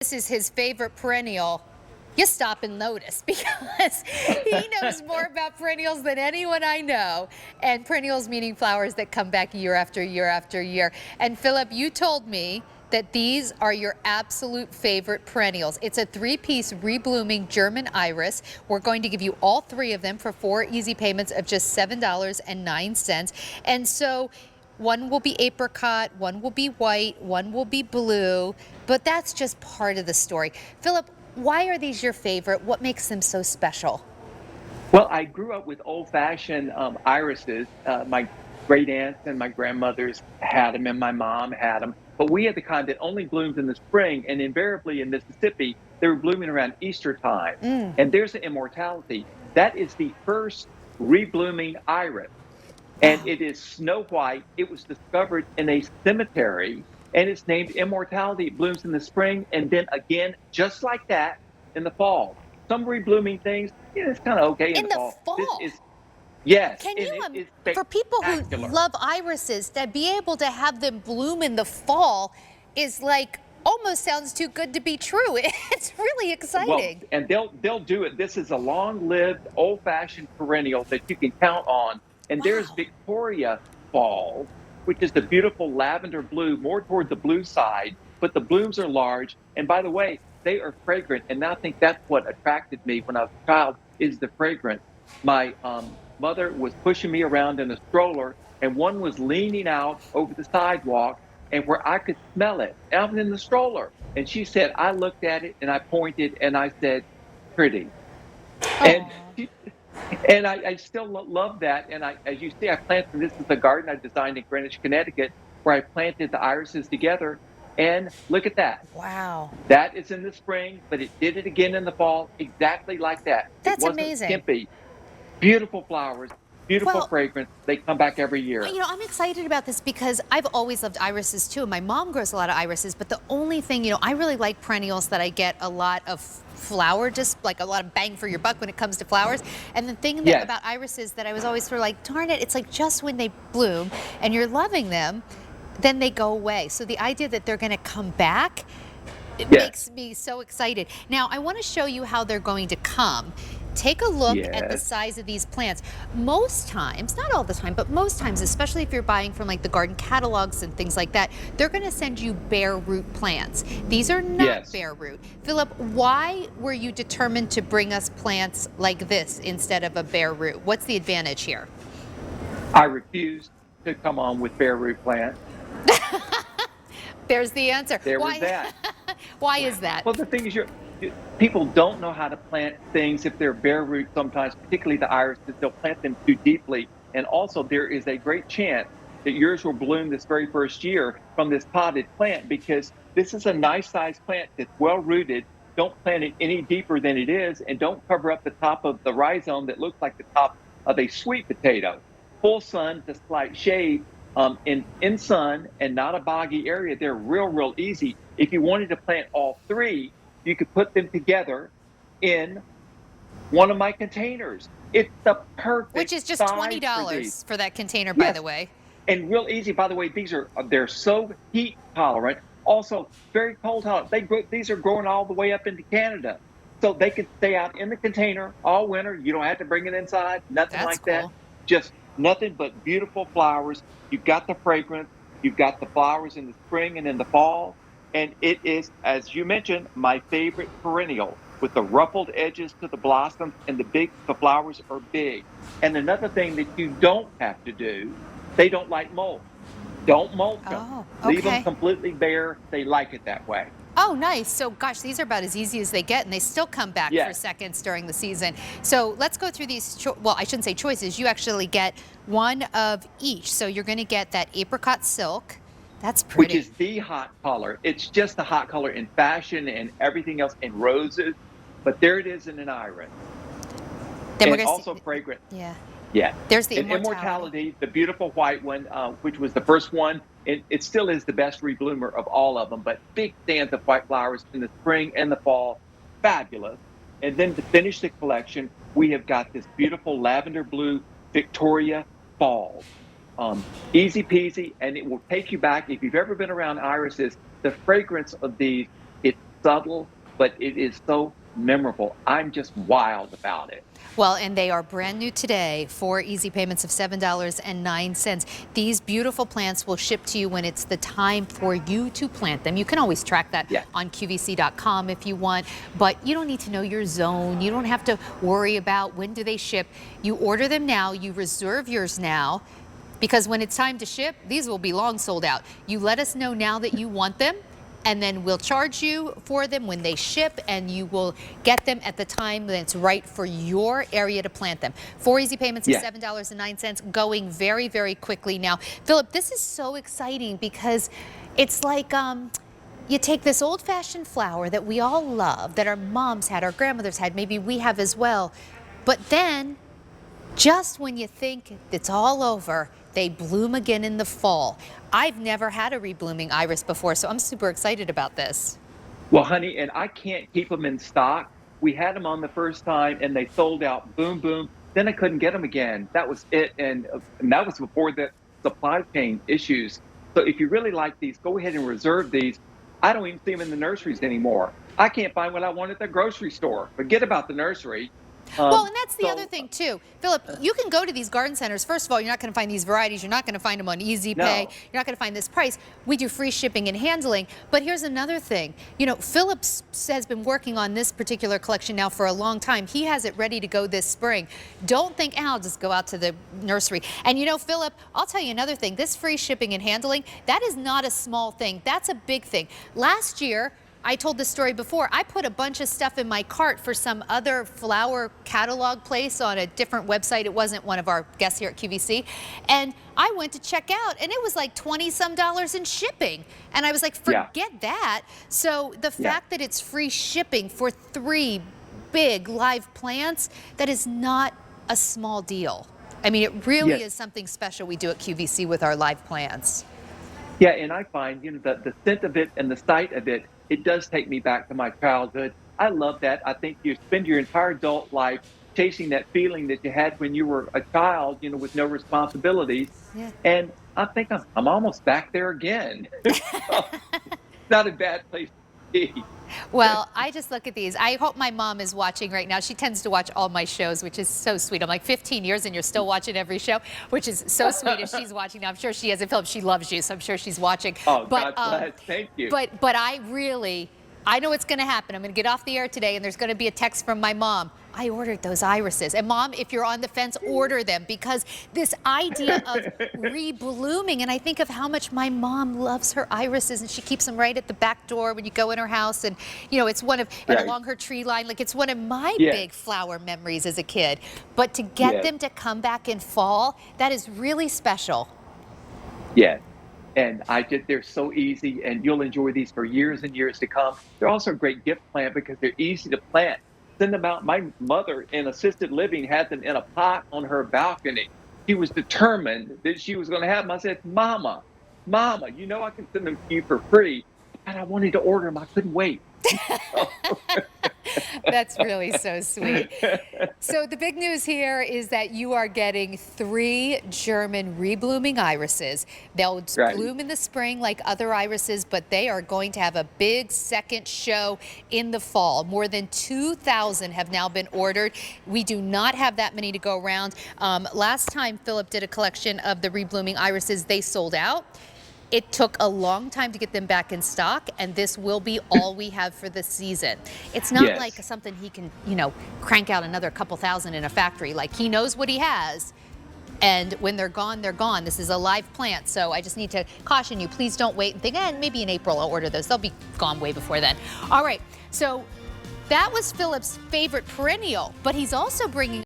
this is his favorite perennial, you stop and notice because he knows more about perennials than anyone I know. And perennials meaning flowers that come back year after year after year. And Philip, you told me that these are your absolute favorite perennials. It's a 3-piece reblooming German iris. We're going to give you all 3 of them for 4 easy payments of just $7.09. And so one will be apricot, one will be white, one will be blue, but that's just part of the story. Philip, why are these your favorite? What makes them so special? Well, I grew up with old-fashioned irises. My great aunts and my grandmothers had them, and my mom had them. But we had the kind that only blooms in the spring, and invariably in Mississippi, they were blooming around Easter time. Mm. And there's the immortality. That is the first reblooming iris, and Wow. it is snow white. It was discovered in a cemetery, and it's named Immortality. It blooms in the spring, and then again, just like that, in the fall. Some reblooming things, it's kind of okay in In the the fall. This fall. is, yes, Can and you, it is for people who spectacular. love irises, to be able to have them bloom in the fall is like almost sounds too good to be true. It's really Well, exciting. and they'll do it. This is a long-lived, old-fashioned perennial that you can count on. And there's Wow. Victoria Falls, which is the beautiful lavender blue, more toward the blue side, but the blooms are large. And by the way, they are fragrant. And I think that's what attracted me when I was a child is the fragrance. My mother was pushing me around in a stroller, and one was leaning out over the sidewalk, and where I could smell it out in the stroller. And she said, I looked at it and I pointed and I said, pretty. And Oh. she, and I still love that. And as you see, I planted, this is the garden I designed in Greenwich, Connecticut, where I planted the irises together. And look at that. Wow. That is in the spring, but it did it again in the fall, exactly like that. It That's wasn't amazing. skimpy. Beautiful flowers, beautiful Well, fragrance. They come back every year. I'm excited about this because I've always loved irises too. My mom grows a lot of irises, but the only thing, I really like perennials that I get a lot of flower, just like a lot of bang for your buck when it comes to flowers. And the thing that Yes, about irises that I was always sort of like, darn it, it's like just when they bloom and you're loving them, then they go away. So the idea that they're going to come back, it yes, makes me so excited. Now, I want to show you how they're going to come. Take a look at the yes, size of these plants. Most times, not all the time, but most times, especially if you're buying from like the garden catalogs and things like that, they're going to send you bare root plants. These are not yes. bare root. Philip, why were you determined to bring us plants like this instead of a bare root? What's the advantage here? I refuse to come on with bare root plants. There's the answer. There was Why? that. Why is that? Well, the thing is, people don't know how to plant things if they're bare root sometimes, particularly the irises. They'll plant them too deeply. And also, there is a great chance that yours will bloom this very first year from this potted plant because this is a nice sized plant that's well rooted. Don't plant it any deeper than it is, and don't cover up the top of the rhizome that looks like the top of a sweet potato. Full sun to slight shade, in sun and not a boggy area, they're real easy. If you wanted to plant all 3, you could put them together in one of my containers. It's the Which perfect is just size for these. $20 for that container, by the Yes, way. and real easy. By the way, they're so heat tolerant. Also, very cold tolerant. These are growing all the way up into Canada, so they can stay out in the container all winter. You don't have to bring it inside. Nothing That's like that. cool. Just nothing but beautiful flowers. You've got the fragrance. You've got the flowers in the spring and in the fall, and it is, as you mentioned, my favorite perennial with the ruffled edges to the blossoms and the flowers are big. And another thing that you don't have to do, they don't like mulch. Don't mulch them. Oh, Leave them okay. completely bare. They like it that way. Oh, nice. So, gosh, these are about as easy as they get, and they still come back for Yes, seconds during the season. So let's go through these, well, I shouldn't say choices. You actually get one of each. So you're going to get that apricot silk. That's which pretty. is the hot color. It's just the hot color in fashion and everything else in roses. But there it is in an iris. Then we're And going to also see, fragrant. yeah, Yeah. there's the And immortality. Immortality, the beautiful white one, which was the first one, it still is the best rebloomer of all of them, but big stands of white flowers in the spring and the fall. Fabulous. And then to finish the collection, we have got this beautiful lavender blue Victoria Falls. Easy peasy, and it will take you back. If you've ever been around irises, the fragrance of these, it subtle, but it is so memorable. I'm just wild about it. Well, and they are brand new today for easy payments of $7.09. These beautiful plants will ship to you when it's the time for you to plant them. You can always track that Yeah. on QVC.com if you want, but you don't need to know your zone. You don't have to worry about when do they ship. You order them now, you reserve yours now, because when it's time to ship, these will be long sold out. You let us know now that you want them, and then we'll charge you for them when they ship, and you will get them at the time that's right for your area to plant them. 4 easy payments of $7.09, going very, very quickly now. Phillip, this is so exciting because it's like you take this old-fashioned flower that we all love, that our moms had, our grandmothers had, maybe we have as well, but then just when you think it's all over, they bloom again in the fall. I've never had a reblooming iris before, so I'm super excited about this. Well, honey, and I can't keep them in stock. We had them on the first time and they sold out, boom, boom. Then I couldn't get them again. That was it. And that was before the supply chain issues. So if you really like these, go ahead and reserve these. I don't even see them in the nurseries anymore. I can't find what I want at the grocery store. Forget about the nursery. Well, and that's the other thing too. Phillip, you can go to these garden centers. First of all, you're not going to find these varieties. You're not going to find them on Easy Pay. No. You're not going to find this price. We do free shipping and handling. But here's another thing. You know, Phillip has been working on this particular collection now for a long time. He has it ready to go this spring. Don't think, oh, I'll just go out to the nursery. And you know, Phillip, I'll tell you another thing. This free shipping and handling, that is not a small thing. That's a big thing. Last year, I told this story before. I put a bunch of stuff in my cart for some other flower catalog place on a different website. It wasn't one of our guests here at QVC. And I went to check out and it was like $20-some in shipping. And I was like, forget that. So the fact that it's free shipping for 3 big live plants, that is not a small deal. I mean, it really is something special we do at QVC with our live plants. Yeah, and I find, you know, the scent of it and the sight of it, it does take me back to my childhood. I love that. I think you spend your entire adult life chasing that feeling that you had when you were a child, you know, with no responsibilities. Yeah. And I think I'm almost back there again. Not a bad place to be. Well, I just look at these. I hope my mom is watching right now. She tends to watch all my shows, which is so sweet. I'm like 15 years and you're still watching every show, which is so sweet if she's watching now. I'm sure she is. And Phillip, she loves you, so I'm sure she's watching. Oh, God bless. Thank you. But I know it's going to happen. I'm going to get off the air today and there's going to be a text from my mom. I ordered those irises. And Mom, if you're on the fence, order them, because this idea of reblooming, and I think of how much my mom loves her irises and she keeps them right at the back door when you go in her house. And, you know, it's one of, and along her tree line, like it's one of my big flower memories as a kid. But to get them to come back in fall, that is really special. Yes. And they're so easy, and you'll enjoy these for years and years to come. They're also a great gift plant because they're easy to plant. Send them out. My mother in assisted living had them in a pot on her balcony. She was determined that she was going to have them. I said, Mama, you know I can send them to you for free. And I wanted to order them. I couldn't wait. That's really so sweet. So the big news here is that you are getting 3 German reblooming irises. They'll bloom in the spring like other irises, but they are going to have a big second show in the fall. More than 2,000 have now been ordered. We do not have that many to go around. Last time Phillip did a collection of the reblooming irises, they sold out. It took a long time to get them back in stock, and this will be all we have for the season. It's not like something he can, you know, crank out another couple thousand in a factory. Like, he knows what he has, and when they're gone, they're gone. This is a live plant, so I just need to caution you. Please don't wait and think, maybe in April I'll order those. They'll be gone way before then. All right, so that was Phillip's favorite perennial, but he's also bringing